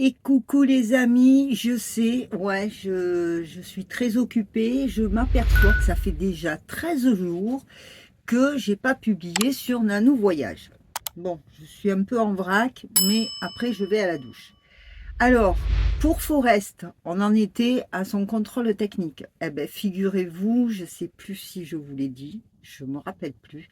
Et coucou les amis, je sais, ouais, je suis très occupée. Je m'aperçois que ça fait déjà 13 jours que j'ai pas publié sur Nanou Voyage. Bon, je suis un peu en vrac, mais après je vais à la douche. Alors, pour Forest, on en était à son contrôle technique. Eh ben, figurez-vous, je sais plus si je vous l'ai dit, je me rappelle plus.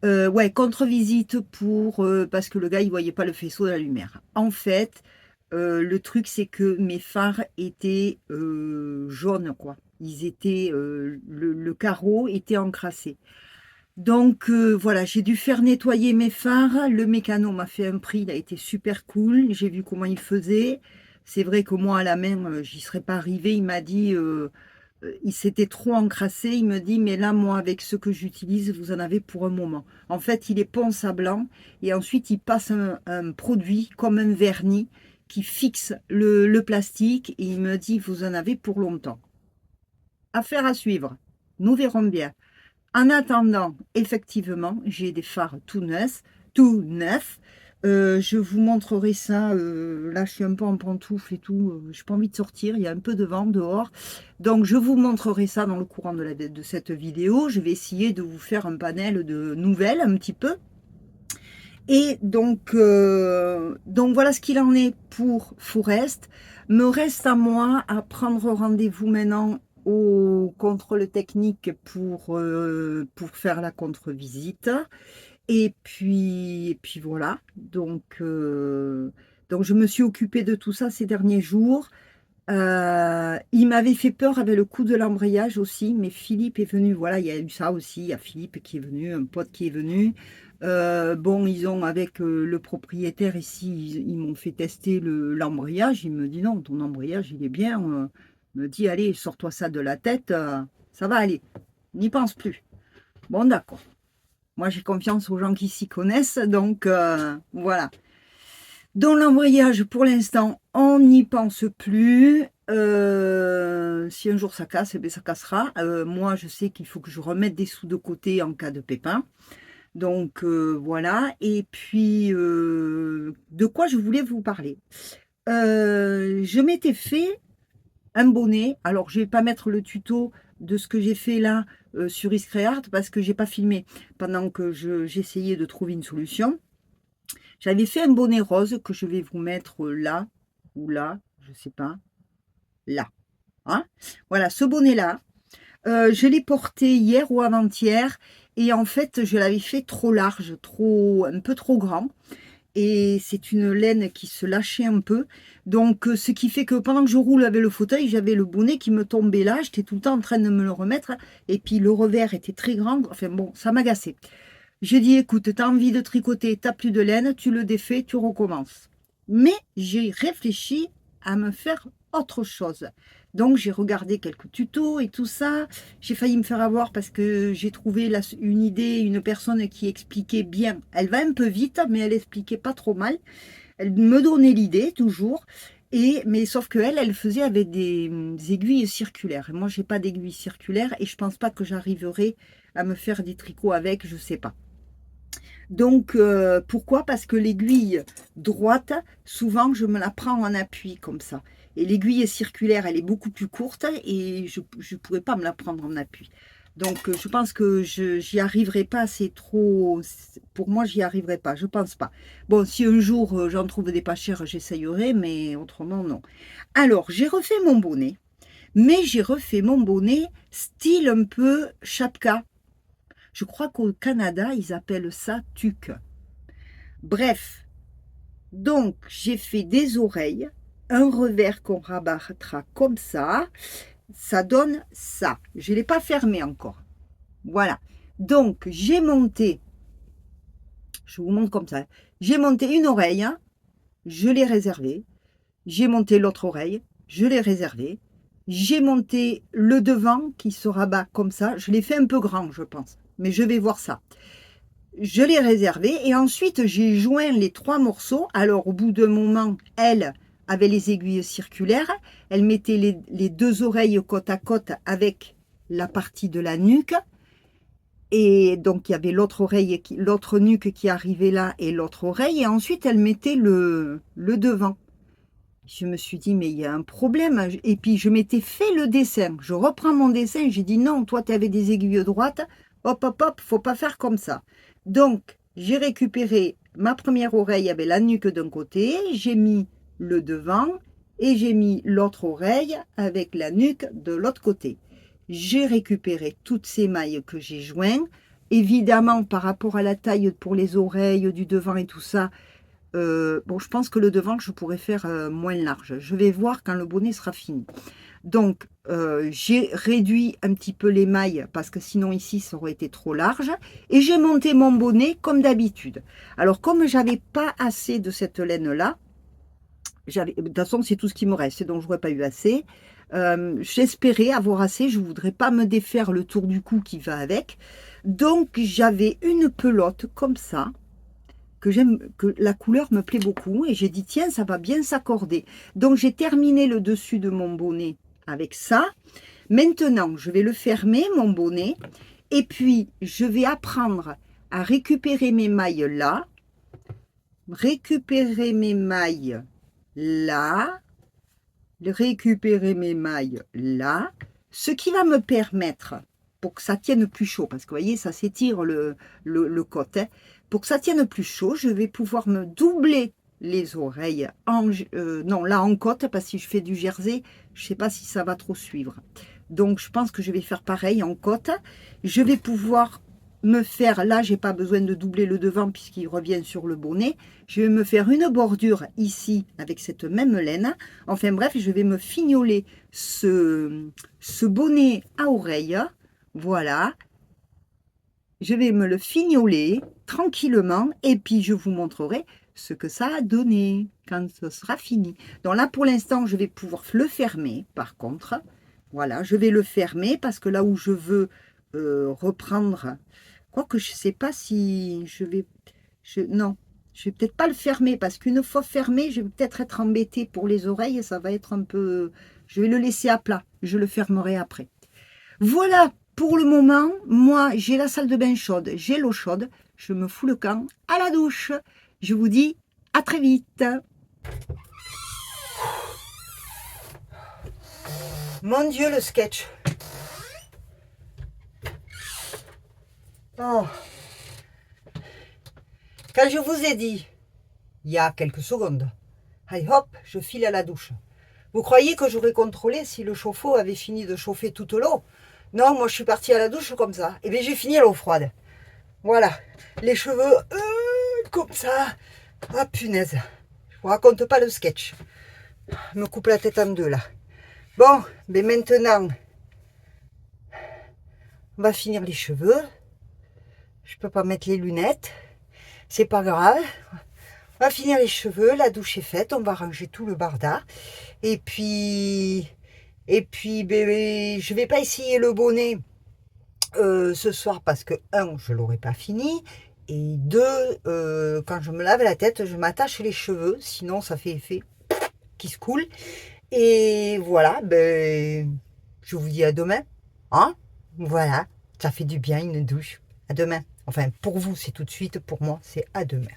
Ouais, contre-visite pour parce que le gars il voyait pas le faisceau de la lumière. En fait, le truc c'est que mes phares étaient jaunes quoi. Ils étaient le carreau était encrassé. Donc voilà, j'ai dû faire nettoyer mes phares. Le mécano m'a fait un prix, il a été super cool. J'ai vu comment il faisait. C'est vrai que moi à la main, j'y serais pas arrivée. Il m'a dit il s'était trop encrassé. Il me dit, mais là, moi, avec ce que j'utilise, vous en avez pour un moment. En fait, il est ponce à blanc et ensuite, il passe un produit comme un vernis qui fixe le plastique et il me dit, vous en avez pour longtemps. Affaire à suivre. Nous verrons bien. En attendant, effectivement, j'ai des phares tout neufs, tout neufs. Je vous montrerai ça. Là, je suis un peu en pantoufle et tout. Je n'ai pas envie de sortir. Il y a un peu de vent dehors. Donc, je vous montrerai ça dans le courant de cette vidéo. Je vais essayer de vous faire un panel de nouvelles un petit peu. Et donc voilà ce qu'il en est pour Forest. Me reste à moi à prendre rendez-vous maintenant au contrôle technique pour faire la contre-visite. Et puis voilà. Donc je me suis occupée de tout ça ces derniers jours. Il m'avait fait peur avec le coup de l'embrayage aussi, mais Philippe est venu, voilà, il y a eu ça aussi, il y a Philippe qui est venu, un pote qui est venu. Bon, ils ont, avec le propriétaire ici, ils m'ont fait tester l'embrayage. Il me dit non, ton embrayage, il est bien. Il me dit, allez, sors-toi ça de la tête, ça va aller. N'y pense plus. Bon, d'accord. Moi, j'ai confiance aux gens qui s'y connaissent, donc voilà. Dans l'embrayage, pour l'instant, on n'y pense plus. Si un jour ça casse, eh bien, ça cassera. Moi, je sais qu'il faut que je remette des sous de côté en cas de pépin. Donc voilà. Et puis, de quoi je voulais vous parler? Je m'étais fait un bonnet. Alors, je vais pas mettre le tuto de ce que j'ai fait là sur Iscreart parce que j'ai pas filmé pendant que j'essayais de trouver une solution. J'avais fait un bonnet rose que je vais vous mettre là, ou là, je sais pas, là. Hein, voilà, ce bonnet-là, je l'ai porté hier ou avant-hier, et en fait, je l'avais fait trop large, un peu trop grand, et c'est une laine qui se lâchait un peu. Donc, ce qui fait que pendant que je roule avec le fauteuil, j'avais le bonnet qui me tombait là, j'étais tout le temps en train de me le remettre, et puis le revers était très grand, enfin bon, ça m'agaçait. J'ai dit, écoute, tu as envie de tricoter, tu n'as plus de laine, tu le défais, tu recommences. Mais j'ai réfléchi à me faire autre chose. Donc, j'ai regardé quelques tutos et tout ça. J'ai failli me faire avoir parce que j'ai trouvé une idée, une personne qui expliquait bien. Elle va un peu vite, mais elle expliquait pas trop mal. Elle me donnait l'idée, toujours. Mais sauf qu'elle, elle faisait avec des aiguilles circulaires. Et moi, j'ai pas d'aiguilles circulaires et je pense pas que j'arriverai à me faire des tricots avec, je sais pas. Donc, pourquoi? Parce que l'aiguille droite, souvent, je me la prends en appui comme ça. Et l'aiguille circulaire, elle est beaucoup plus courte et je ne pourrais pas me la prendre en appui. Donc, je pense que j'y arriverai pas, c'est trop... Pour moi, j'y arriverai pas, je pense pas. Bon, si un jour, j'en trouve des pas chers, j'essayerai, mais autrement, non. Alors, j'ai refait mon bonnet, mais j'ai refait mon bonnet style un peu chapka. Je crois qu'au Canada, ils appellent ça tuque. Bref, donc j'ai fait des oreilles, un revers qu'on rabattra comme ça donne ça. Je ne l'ai pas fermé encore. Voilà. Donc j'ai monté, je vous montre comme ça, j'ai monté une oreille, hein, je l'ai réservée. J'ai monté l'autre oreille, je l'ai réservée. J'ai monté le devant qui se rabat comme ça. Je l'ai fait un peu grand, je pense, mais je vais voir ça. Je l'ai réservé et ensuite j'ai joint les trois morceaux. Alors au bout d'un moment, elle avait les aiguilles circulaires, elle mettait les deux oreilles côte à côte avec la partie de la nuque et donc il y avait l'autre oreille, l'autre nuque qui arrivait là et l'autre oreille et ensuite elle mettait le devant. Je me suis dit: «Mais il y a un problème» et puis je m'étais fait le dessin. Je reprends mon dessin, j'ai dit: «Non, toi tu avais des aiguilles droites, hop, hop, hop, faut pas faire comme ça». Donc j'ai récupéré ma première oreille avec la nuque d'un côté, j'ai mis le devant et j'ai mis l'autre oreille avec la nuque de l'autre côté. J'ai récupéré toutes ces mailles que j'ai jointes. Évidemment, par rapport à la taille pour les oreilles du devant et tout ça, bon, je pense que le devant, je pourrais faire moins large. Je vais voir quand le bonnet sera fini. Donc, j'ai réduit un petit peu les mailles parce que sinon ici, ça aurait été trop large. Et j'ai monté mon bonnet comme d'habitude. Alors, comme j'avais pas assez de cette laine-là, de toute façon, c'est tout ce qui me reste, donc je n'aurais pas eu assez. J'espérais avoir assez, je ne voudrais pas me défaire le tour du cou qui va avec. Donc, j'avais une pelote comme ça, que j'aime, que la couleur me plaît beaucoup, et j'ai dit tiens, ça va bien s'accorder. Donc j'ai terminé le dessus de mon bonnet avec ça. Maintenant je vais le fermer, mon bonnet, et puis je vais apprendre à récupérer mes mailles là, récupérer mes mailles là, récupérer mes mailles là, ce qui va me permettre, pour que ça tienne plus chaud, parce que vous voyez, ça s'étire le côté, hein. Pour que ça tienne plus chaud, je vais pouvoir me doubler les oreilles, non, là en côte, parce que si je fais du jersey, je ne sais pas si ça va trop suivre. Donc, je pense que je vais faire pareil en côte. Je vais pouvoir me faire, là, j'ai pas besoin de doubler le devant puisqu'il revient sur le bonnet. Je vais me faire une bordure ici avec cette même laine. Enfin bref, je vais me fignoler ce bonnet à oreille. Voilà. Je vais me le fignoler tranquillement et puis je vous montrerai ce que ça a donné quand ce sera fini. Donc là, pour l'instant, je vais pouvoir le fermer par contre. Voilà, je vais le fermer parce que là où je veux reprendre, quoique je ne sais pas si je vais... non, je vais peut-être pas le fermer parce qu'une fois fermé, je vais peut-être être embêtée pour les oreilles. Ça va être un peu... Je vais le laisser à plat. Je le fermerai après. Voilà, pour le moment, moi, j'ai la salle de bain chaude, j'ai l'eau chaude. Je me fous le camp à la douche. Je vous dis à très vite. Mon Dieu, le sketch. Oh. Quand je vous ai dit, il y a quelques secondes, allez hop, je file à la douche. Vous croyez que j'aurais contrôlé si le chauffe-eau avait fini de chauffer toute l'eau? Non, moi je suis partie à la douche comme ça. Et bien j'ai fini à l'eau froide. Voilà, les cheveux comme ça. Ah punaise, je vous raconte pas le sketch. Je me coupe la tête en deux là. Bon, mais maintenant, on va finir les cheveux. Je peux pas mettre les lunettes. C'est pas grave. On va finir les cheveux, la douche est faite, on va ranger tout le barda. Et puis ben, je vais pas essayer le bonnet ce soir parce que, un, je l'aurai pas fini. Et deux, quand je me lave la tête, je m'attache les cheveux, sinon ça fait effet qui se coule. Et voilà, ben, je vous dis à demain. Hein? Voilà, ça fait du bien une douche. À demain. Enfin, pour vous, c'est tout de suite, pour moi, c'est à demain.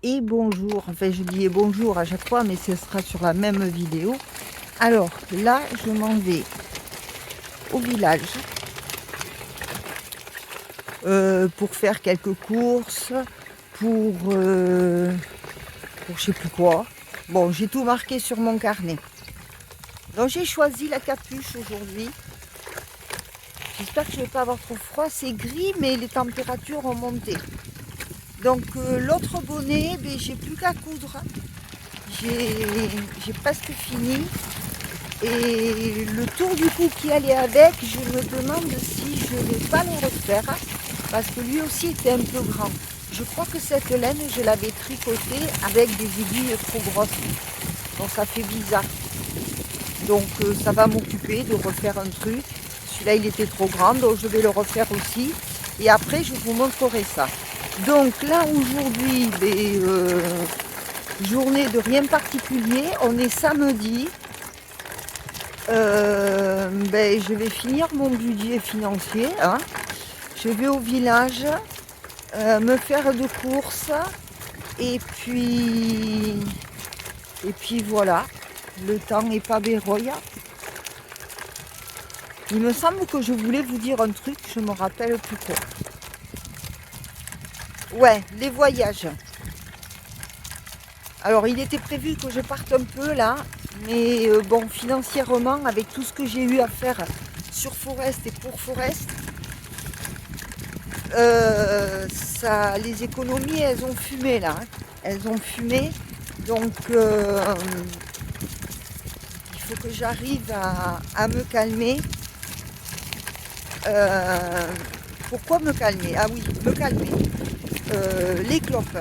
Et bonjour, enfin je dis bonjour à chaque fois, mais ce sera sur la même vidéo. Alors là, je m'en vais au village pour faire quelques courses, pour je sais plus quoi. Bon, j'ai tout marqué sur mon carnet. Donc j'ai choisi la capuche aujourd'hui. J'espère que je ne vais pas avoir trop froid. C'est gris, mais les températures ont monté. Donc l'autre bonnet, ben, j'ai plus qu'à coudre. J'ai presque fini. Et le tour du cou qui allait avec, je me demande si je ne vais pas le refaire. Parce que lui aussi était un peu grand. Je crois que cette laine, je l'avais tricotée avec des aiguilles trop grosses. Donc ça fait bizarre. Donc ça va m'occuper de refaire un truc. Celui-là, il était trop grand, donc je vais le refaire aussi. Et après, je vous montrerai ça. Donc là, aujourd'hui, journée de rien particulier. On est samedi. Je vais finir mon budget financier. Hein. Je vais au village me faire de courses. Et puis Et puis voilà, le temps n'est pas béroye. Il me semble que je voulais vous dire un truc, je me rappelle plus quoi. Ouais, les voyages. Alors, il était prévu que je parte un peu là, mais bon, financièrement, avec tout ce que j'ai eu à faire sur Forest et pour Forest, les économies, elles ont fumé là. Hein. Elles ont fumé, donc il faut que j'arrive à me calmer. Pourquoi me calmer? Ah oui, me calmer. Les clopes.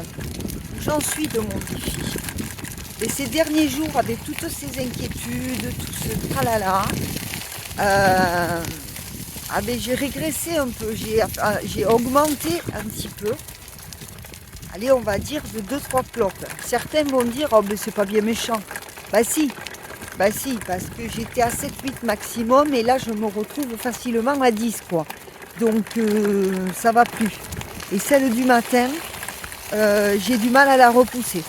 J'en suis de mon défi. Et ces derniers jours, avec toutes ces inquiétudes, tout ce tralala, ben, j'ai régressé un peu, j'ai augmenté un petit peu. Allez, on va dire de 2-3 clopes. Certains vont dire, oh ben c'est pas bien méchant. Bah si, parce que j'étais à 7-8 maximum et là je me retrouve facilement à 10 quoi. Donc ça va plus. Et celle du matin, j'ai du mal à la repousser.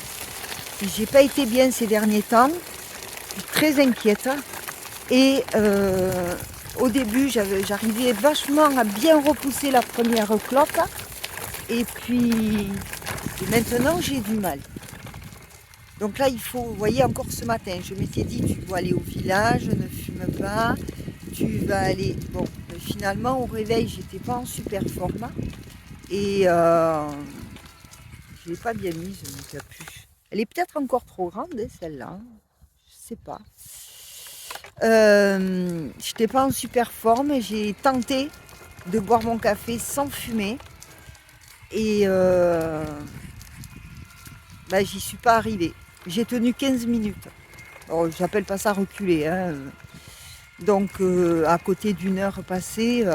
J'ai pas été bien ces derniers temps, très inquiète. Et au début, j'arrivais vachement à bien repousser la première clope. Et puis maintenant, j'ai du mal. Donc là, il faut, vous voyez, encore ce matin, je m'étais dit, tu dois aller au village, ne fume pas. Tu vas aller... Bon, finalement, au réveil, j'étais pas en super forme. Et je l'ai pas bien mise, ma capuche. Elle est peut-être encore trop grande, hein, celle-là. Je sais pas. J'étais pas en super forme et j'ai tenté de boire mon café sans fumer. Et j'y suis pas arrivée. J'ai tenu 15 minutes. Alors, j'appelle pas ça reculer. Hein. Donc, à côté d'une heure passée.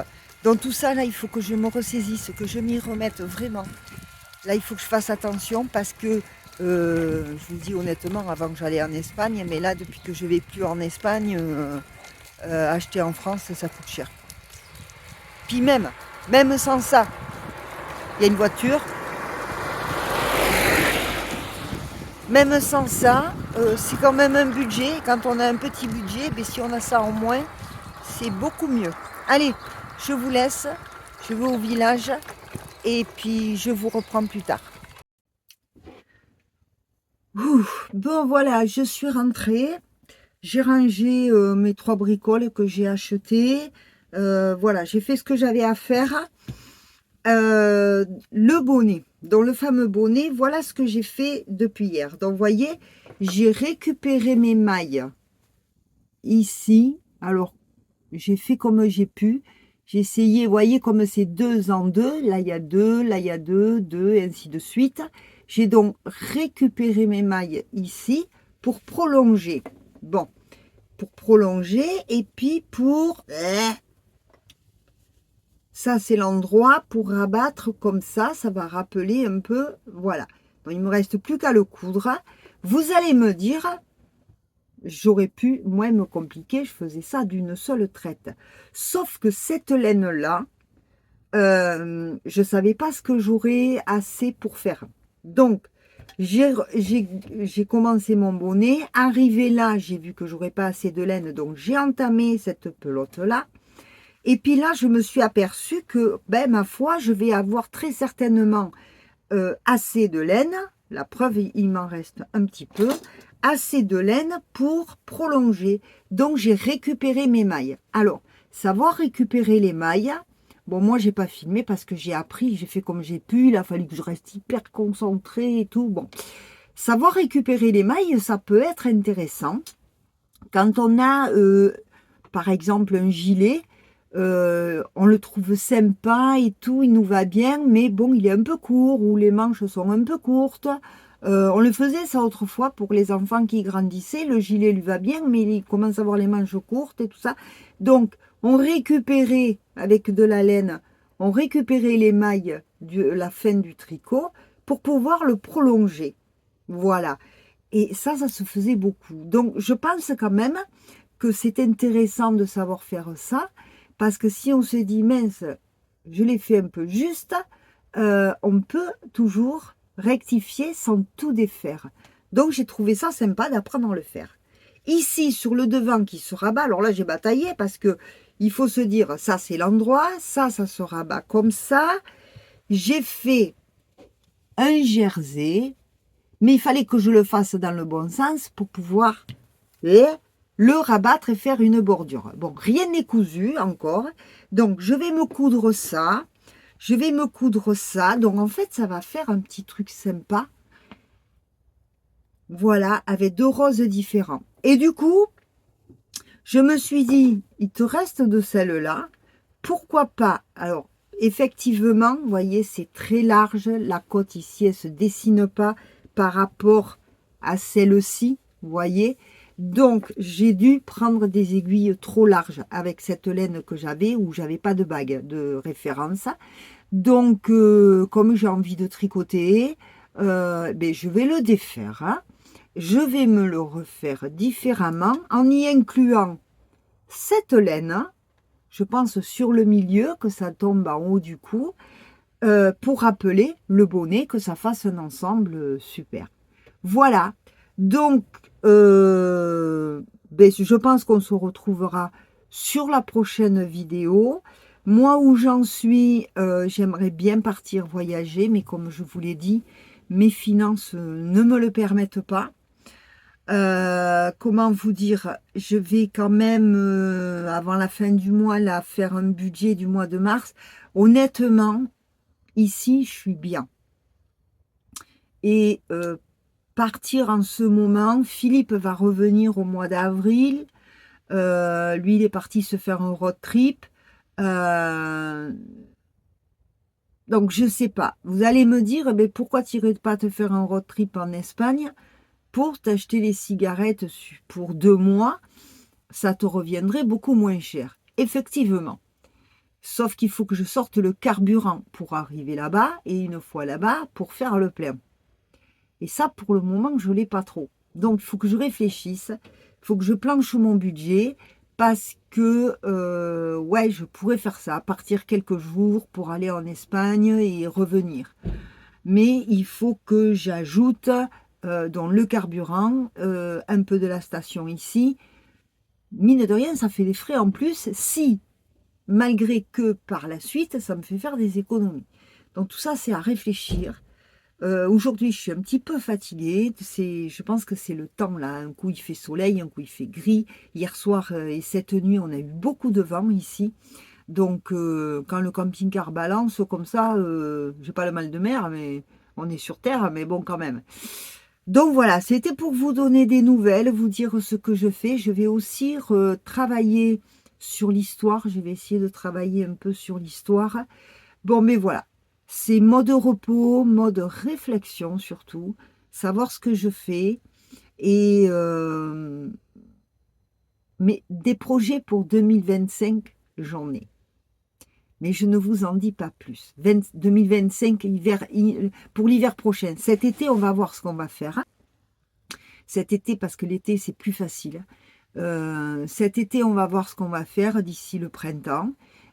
Dans tout ça, là, il faut que je me ressaisisse, que je m'y remette vraiment. Là, il faut que je fasse attention parce que, je vous dis honnêtement, avant que j'allais en Espagne, mais là, depuis que je vais plus en Espagne, acheter en France, ça coûte cher. Puis même sans ça, il y a une voiture. Même sans ça, c'est quand même un budget. Quand on a un petit budget, ben, si on a ça en moins, c'est beaucoup mieux. Allez, je vous laisse. Je vais au village et puis je vous reprends plus tard. Bon voilà, je suis rentrée. J'ai rangé mes 3 bricoles que j'ai achetées. Voilà, j'ai fait ce que j'avais à faire. Le bonnet, donc le fameux bonnet, voilà ce que j'ai fait depuis hier. Donc vous voyez, j'ai récupéré mes mailles ici. Alors, j'ai fait comme j'ai pu. J'ai essayé, vous voyez, comme c'est 2 en 2. Là, il y a 2, là, il y a 2, 2, et ainsi de suite. J'ai donc récupéré mes mailles ici pour prolonger. Bon, pour prolonger et puis pour... Ça, c'est l'endroit pour rabattre comme ça va rappeler un peu, voilà. Donc, il ne me reste plus qu'à le coudre. Vous allez me dire, j'aurais pu moins me compliquer, je faisais ça d'une seule traite. Sauf que cette laine-là, je ne savais pas ce que j'aurais assez pour faire. Donc, j'ai commencé mon bonnet. Arrivé là, j'ai vu que j'aurais pas assez de laine, donc j'ai entamé cette pelote-là. Et puis là, je me suis aperçue que, ben, ma foi, je vais avoir très certainement assez de laine. La preuve, il m'en reste un petit peu. Assez de laine pour prolonger. Donc, j'ai récupéré mes mailles. Alors, savoir récupérer les mailles, bon, moi, j'ai pas filmé parce que j'ai appris, j'ai fait comme j'ai pu. Il a fallu que je reste hyper concentrée et tout. Bon, savoir récupérer les mailles, ça peut être intéressant. Quand on a, par exemple, un gilet, on le trouve sympa et tout, il nous va bien, mais bon, il est un peu court, ou les manches sont un peu courtes. On le faisait ça autrefois pour les enfants qui grandissaient, le gilet lui va bien, mais il commence à avoir les manches courtes et tout ça. Donc, on récupérait, avec de la laine, on récupérait les mailles de la fin du tricot pour pouvoir le prolonger. Voilà. Et ça se faisait beaucoup. Donc, je pense quand même que c'est intéressant de savoir faire ça, parce que si on se dit, mince, je l'ai fait un peu juste, on peut toujours rectifier sans tout défaire. Donc, j'ai trouvé ça sympa d'apprendre à le faire. Ici, sur le devant qui se rabat, alors là, j'ai bataillé parce que il faut se dire, ça, c'est l'endroit, ça se rabat comme ça. J'ai fait un jersey, mais il fallait que je le fasse dans le bon sens pour pouvoir le rabattre et faire une bordure. Bon, rien n'est cousu encore. Donc, je vais me coudre ça. Je vais me coudre ça. Donc, en fait, ça va faire un petit truc sympa. Voilà, avec 2 roses différents. Et du coup, je me suis dit, il te reste de celle-là. Pourquoi pas? Alors, effectivement, vous voyez, c'est très large. La côte ici, elle se dessine pas par rapport à celle-ci. Vous voyez? Donc, j'ai dû prendre des aiguilles trop larges avec cette laine que j'avais où j'avais pas de bague de référence. Donc, comme j'ai envie de tricoter, ben, je vais le défaire. Hein. Je vais me le refaire différemment en y incluant cette laine, je pense sur le milieu, que ça tombe en haut du cou, pour rappeler le bonnet, que ça fasse un ensemble super. Voilà, donc ben, je pense qu'on se retrouvera sur la prochaine vidéo. Moi, où j'en suis, j'aimerais bien partir voyager, mais comme je vous l'ai dit, mes finances ne me le permettent pas. Comment vous dire, je vais quand même, avant la fin du mois, là, faire un budget du mois de mars. Honnêtement, ici, je suis bien. Et partir en ce moment, Philippe va revenir au mois d'avril. Lui, il est parti se faire un road trip. Donc, je sais pas. Vous allez me dire, mais pourquoi tu n'irais pas te faire un road trip en Espagne pour t'acheter les cigarettes pour 2 mois? Ça te reviendrait beaucoup moins cher. Effectivement. Sauf qu'il faut que je sorte le carburant pour arriver là-bas et une fois là-bas pour faire le plein. Et ça, pour le moment, je ne l'ai pas trop. Donc, il faut que je réfléchisse. Il faut que je planche mon budget parce que, ouais, je pourrais faire ça, partir quelques jours pour aller en Espagne et revenir. Mais il faut que j'ajoute dans le carburant, un peu de la station ici. Mine de rien, ça fait des frais en plus si, malgré que par la suite, ça me fait faire des économies. Donc tout ça, c'est à réfléchir. Aujourd'hui, je suis un petit peu fatiguée. Je pense que c'est le temps là. Un coup, il fait soleil, un coup, il fait gris. Hier soir et cette nuit, on a eu beaucoup de vent ici. Donc, quand le camping-car balance comme ça, j'ai pas le mal de mer, mais on est sur terre, mais bon, quand même. Donc voilà, c'était pour vous donner des nouvelles, vous dire ce que je fais. Je vais aussi travailler sur l'histoire. Je vais essayer de travailler un peu sur l'histoire. Bon, mais voilà. C'est mode repos, mode réflexion surtout. Savoir ce que je fais. Et mais des projets pour 2025, j'en ai. Mais je ne vous en dis pas plus. 2025, pour l'hiver prochain. Cet été, on va voir ce qu'on va faire. Cet été, parce que l'été, c'est plus facile. Cet été, on va voir ce qu'on va faire d'ici le printemps.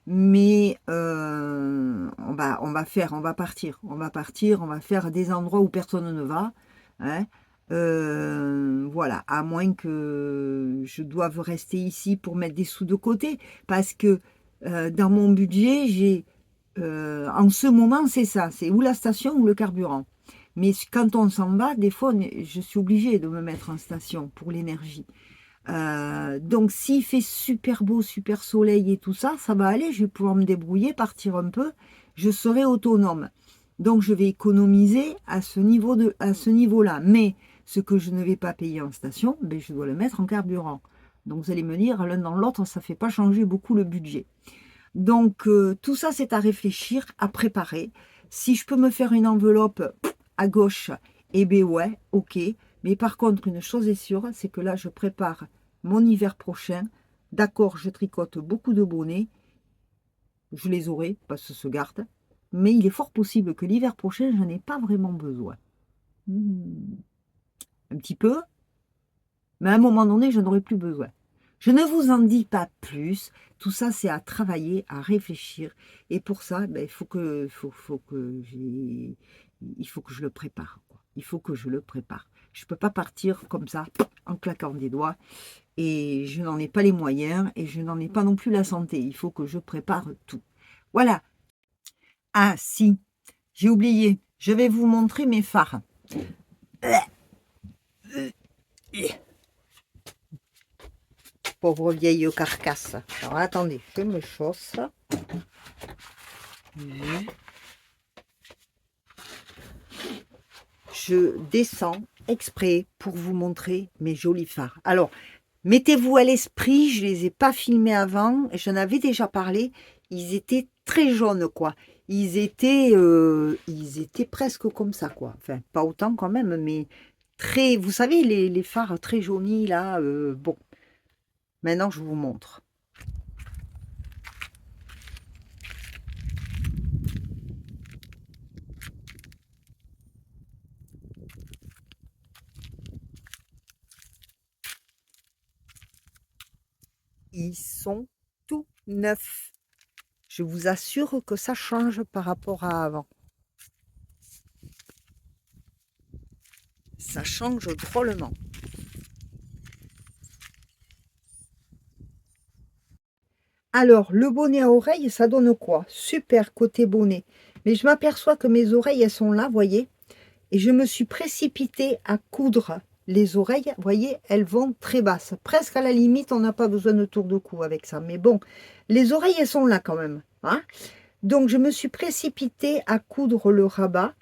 Mais on va partir. On va faire des endroits où personne ne va. Hein. Voilà, à moins que je doive rester ici pour mettre des sous de côté. Parce que dans mon budget, en ce moment, c'est ça. C'est ou la station ou le carburant. Mais quand on s'en va, des fois, je suis obligée de me mettre en station pour l'énergie. Donc, s'il fait super beau, super soleil et tout ça, ça va aller. Je vais pouvoir me débrouiller, partir un peu. Je serai autonome. Donc, je vais économiser à ce niveau-là. Mais ce que je ne vais pas payer en station, ben, je dois le mettre en carburant. Donc, vous allez me dire, l'un dans l'autre, ça ne fait pas changer beaucoup le budget. Donc, tout ça, c'est à réfléchir, à préparer. Si je peux me faire une enveloppe à gauche, eh bien ouais, ok. Mais par contre, une chose est sûre, c'est que là, je prépare mon hiver prochain. D'accord, je tricote beaucoup de bonnets. Je les aurai, parce que ça se garde. Mais il est fort possible que l'hiver prochain, je n'en ai pas vraiment besoin. Un petit peu, mais à un moment donné, je n'aurai plus besoin. Je ne vous en dis pas plus. Tout ça, c'est à travailler, à réfléchir. Et pour ça, ben, il faut que je le prépare, quoi. Il faut que je le prépare. Je ne peux pas partir comme ça, en claquant des doigts. Et je n'en ai pas les moyens et je n'en ai pas non plus la santé. Il faut que je prépare tout. Voilà. Ah, si, j'ai oublié. Je vais vous montrer mes fards. Pauvre vieille carcasse. Alors, attendez, je me chausse. Je descends exprès pour vous montrer mes jolis fards. Alors, mettez-vous à l'esprit, je ne les ai pas filmés avant, j'en avais déjà parlé, ils étaient très jaunes, quoi. Ils étaient presque comme ça, quoi. Enfin, pas autant quand même, mais très, vous savez, les fards très jaunis, là, bon. Maintenant, je vous montre. Ils sont tout neufs. Je vous assure que ça change par rapport à avant. Ça change drôlement. Alors, le bonnet à oreilles, ça donne quoi? Super côté bonnet. Mais je m'aperçois que mes oreilles, elles sont là, voyez. Et je me suis précipitée à coudre les oreilles. Voyez, elles vont très basses. Presque à la limite, on n'a pas besoin de tour de cou avec ça. Mais bon, les oreilles, elles sont là quand même. Hein. Donc, je me suis précipitée à coudre le rabat.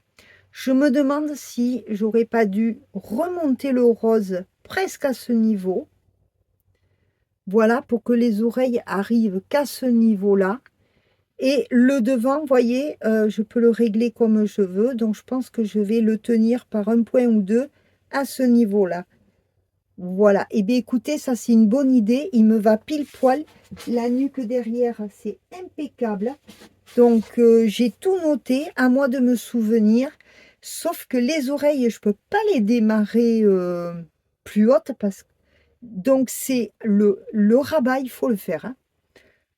Je me demande si j'aurais pas dû remonter le rose presque à ce niveau. Voilà, pour que les oreilles arrivent qu'à ce niveau-là. Et le devant, vous voyez, je peux le régler comme je veux. Donc, je pense que je vais le tenir par un point ou deux à ce niveau-là. Voilà. Et bien, écoutez, ça, c'est une bonne idée. Il me va pile poil. La nuque derrière, c'est impeccable. Donc, j'ai tout noté. À moi de me souvenir. Sauf que les oreilles, je ne peux pas les démarrer plus hautes parce que donc, c'est le rabat, il faut le faire. Hein.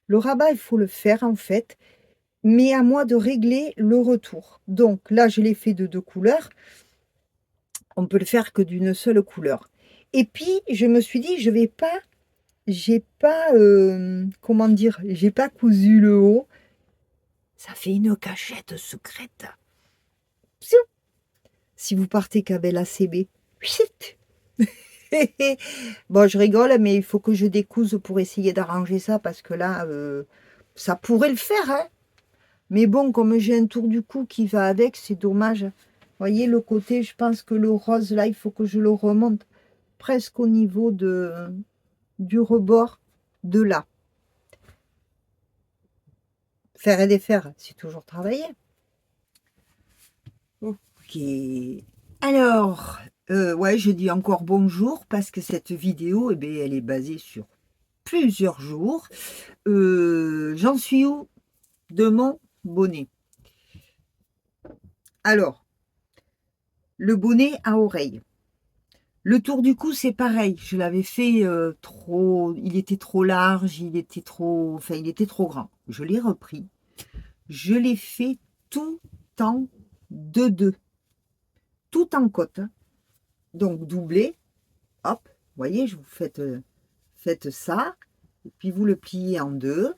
Le rabat, il faut le faire, en fait. Mais à moi de régler le retour. Donc, là, je l'ai fait de 2 couleurs. On peut le faire que d'une seule couleur. Et puis, je me suis dit, j'ai pas, comment dire, j'ai pas cousu le haut. Ça fait une cachette secrète. Si vous partez qu'avec la CB. Bon, je rigole, mais il faut que je découse pour essayer d'arranger ça parce que là, ça pourrait le faire. Hein. Mais bon, comme j'ai un tour du cou qui va avec, c'est dommage. Vous voyez, le côté, je pense que le rose, là, il faut que je le remonte presque au niveau du rebord de là. Faire et défaire, c'est toujours travailler. Ok. Alors, ouais, je dis encore bonjour parce que cette vidéo, eh bien, elle est basée sur plusieurs jours. J'en suis où de mon bonnet? Alors, le bonnet à oreille. Le tour du cou, c'est pareil. Je l'avais fait trop... Il était trop large, il était trop... Enfin, il était trop grand. Je l'ai repris. Je l'ai fait tout en 2-2. Tout en côte. Hein. Donc, doublé. Hop. Vous voyez, je vous faites ça. Et puis, vous le pliez en 2.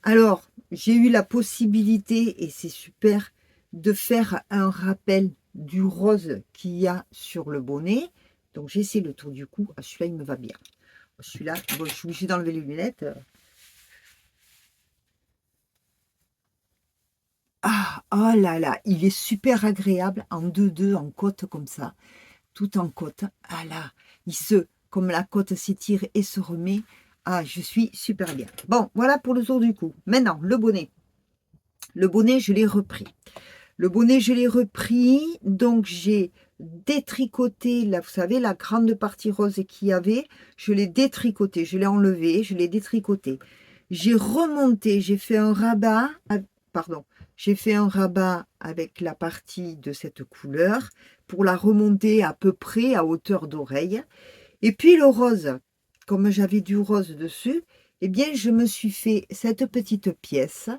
Alors, j'ai eu la possibilité, et c'est super, de faire un rappel du rose qu'il y a sur le bonnet. Donc, j'ai essayé le tour du cou. Ah, celui-là, il me va bien. Celui-là, bon, je suis obligée d'enlever les lunettes. Ah, oh là là, il est super agréable en 2-2, en côte comme ça. Tout en côte. Ah là, comme la côte s'étire et se remet. Ah, je suis super bien. Bon, voilà pour le tour du cou. Maintenant, le bonnet. Le bonnet, je l'ai repris. Le bonnet, je l'ai repris. Donc, j'ai détricoté, là, vous savez, la grande partie rose qu'il y avait. Je l'ai détricoté, je l'ai enlevé, je l'ai détricoté. J'ai remonté, j'ai fait un rabat. Pardon, j'ai fait un rabat avec la partie de cette couleur pour la remonter à peu près à hauteur d'oreille. Et puis le rose, comme j'avais du rose dessus, eh bien, je me suis fait cette petite pièce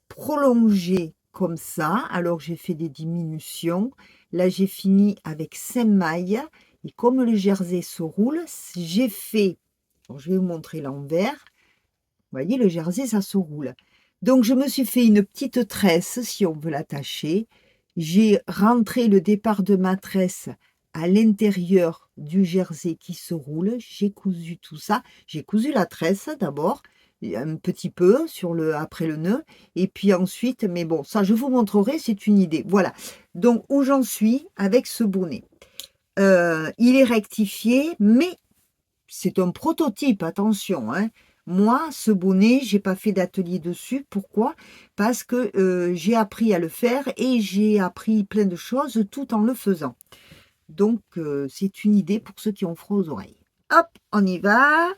prolongée comme ça. Alors, j'ai fait des diminutions. Là, j'ai fini avec 5 mailles. Et comme le jersey se roule, j'ai fait, bon, je vais vous montrer l'envers, vous voyez, le jersey, ça se roule. Donc, je me suis fait une petite tresse, si on veut l'attacher. J'ai rentré le départ de ma tresse à l'intérieur du jersey qui se roule. J'ai cousu tout ça. J'ai cousu la tresse d'abord, un petit peu après le nœud. Et puis ensuite, mais bon, ça, je vous montrerai, c'est une idée. Voilà. Donc, où j'en suis avec ce bonnet. Il est rectifié, mais c'est un prototype, attention, hein. Moi, ce bonnet, j'ai pas fait d'atelier dessus. Pourquoi? Parce que j'ai appris à le faire et j'ai appris plein de choses tout en le faisant. Donc, c'est une idée pour ceux qui ont froid aux oreilles. Hop, on y va.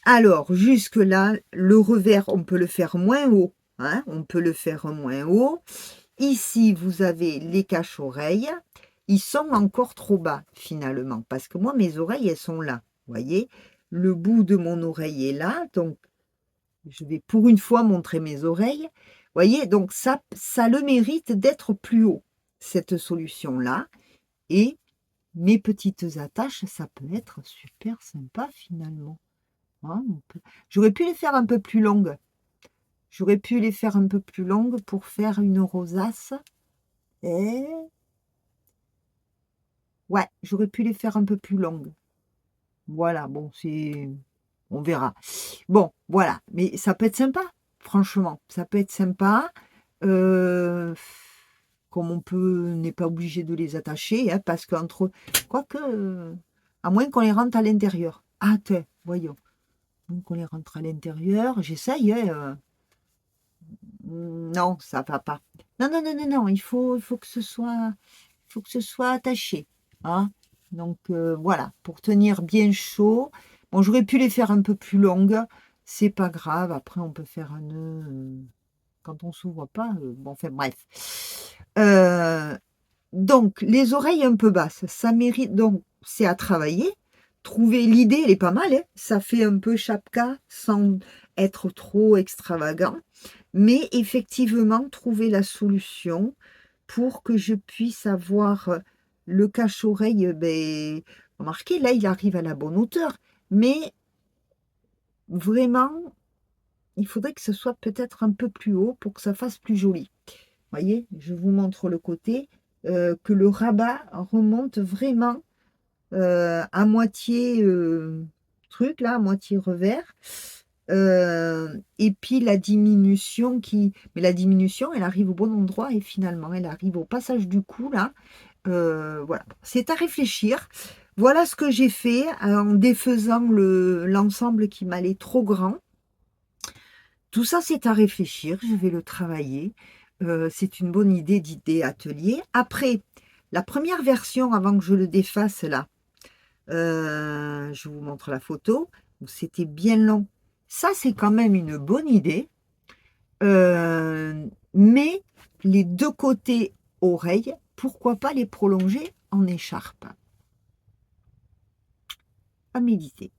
Alors, jusque-là, le revers, on peut le faire moins haut, hein. On peut le faire moins haut. Ici, vous avez les cache-oreilles. Ils sont encore trop bas, finalement, parce que moi, mes oreilles, elles sont là. Vous voyez, le bout de mon oreille est là, donc je vais pour une fois montrer mes oreilles. Vous voyez, donc ça le mérite d'être plus haut, cette solution-là. Et mes petites attaches, ça peut être super sympa, finalement. Hein, j'aurais pu les faire un peu plus longues. J'aurais pu les faire un peu plus longues pour faire une rosace. Et ouais, j'aurais pu les faire un peu plus longues. Voilà, bon, on verra. Bon, voilà, mais ça peut être sympa, franchement, ça peut être sympa. Euh, Comme n'est pas obligé de les attacher, hein, parce qu'entre, quoique, à moins qu'on les rentre à l'intérieur. Ah, voyons, à moins qu'on les rentre à l'intérieur, j'essaye, hein, non, ça va pas. Non, non, non, non, non, il faut que ce soit attaché, hein. Donc voilà, pour tenir bien chaud. Bon, j'aurais pu les faire un peu plus longues, c'est pas grave. Après, on peut faire un nœud quand on s'ouvre pas. Bon, enfin bref. Donc les oreilles un peu basses, ça mérite. Donc c'est à travailler. Trouver l'idée, elle est pas mal, hein. Ça fait un peu chapka sans être trop extravagant. Mais effectivement, trouver la solution pour que je puisse avoir le cache-oreille, ben, remarquez, là, il arrive à la bonne hauteur. Mais vraiment, il faudrait que ce soit peut-être un peu plus haut pour que ça fasse plus joli. Vous voyez, je vous montre le côté, que le rabat remonte vraiment à moitié truc, là, à moitié revers. Et puis la diminution mais la diminution, elle arrive au bon endroit et finalement, elle arrive au passage du cou, là. Voilà, c'est à réfléchir. Voilà ce que j'ai fait en défaisant l'ensemble qui m'allait trop grand. Tout ça, c'est à réfléchir. Je vais le travailler. C'est une bonne d'idée atelier. Après, la première version, avant que je le défasse là, je vous montre la photo. C'était bien long. Ça, c'est quand même une bonne idée. Mais les deux côtés oreilles, pourquoi pas les prolonger en écharpe? À méditer.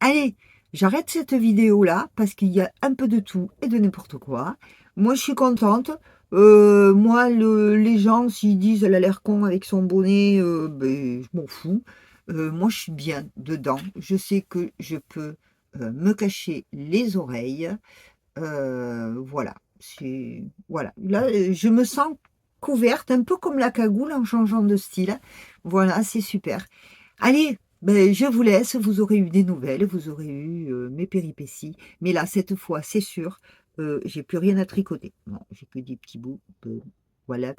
Allez, j'arrête cette vidéo là parce qu'il y a un peu de tout et de n'importe quoi. Moi, je suis contente. Moi, les gens, s'ils disent elle a l'air con avec son bonnet, ben, je m'en fous. Moi, je suis bien dedans. Je sais que je peux me cacher les oreilles. Voilà. Voilà. Là, je me sens couverte, un peu comme la cagoule en changeant de style. Voilà, c'est super. Allez, ben, je vous laisse. Vous aurez eu des nouvelles, vous aurez eu mes péripéties. Mais là, cette fois, c'est sûr, j'ai plus rien à tricoter. Non, j'ai que des petits bouts. Voilà.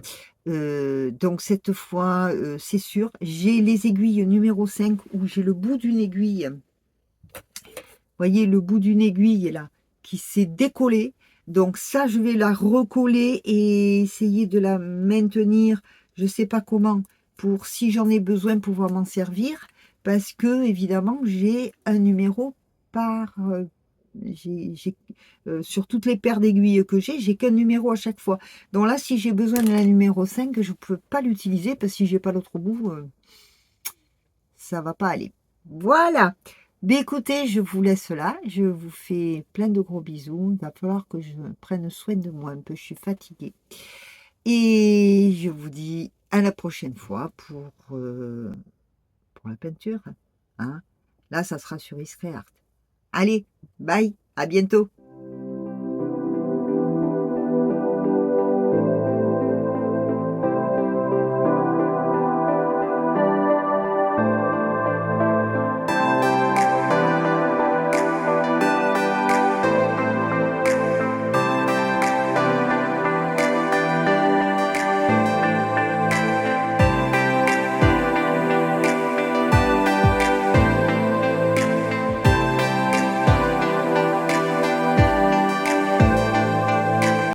Donc cette fois, c'est sûr, j'ai les aiguilles numéro 5 où j'ai le bout d'une aiguille. Voyez le bout d'une aiguille là qui s'est décollé. Donc ça, je vais la recoller et essayer de la maintenir, je sais pas comment, pour si j'en ai besoin pouvoir m'en servir, parce que évidemment j'ai un numéro par sur toutes les paires d'aiguilles que j'ai qu'un numéro à chaque fois. Donc là, si j'ai besoin de la numéro 5, je peux pas l'utiliser parce que si j'ai pas l'autre bout, ça va pas aller. Voilà. Mais écoutez, je vous laisse là. Je vous fais plein de gros bisous. Il va falloir que je prenne soin de moi un peu. Je suis fatiguée. Et je vous dis à la prochaine fois pour la peinture. Hein. Là, ça sera sur Iscréart. Allez, bye, à bientôt.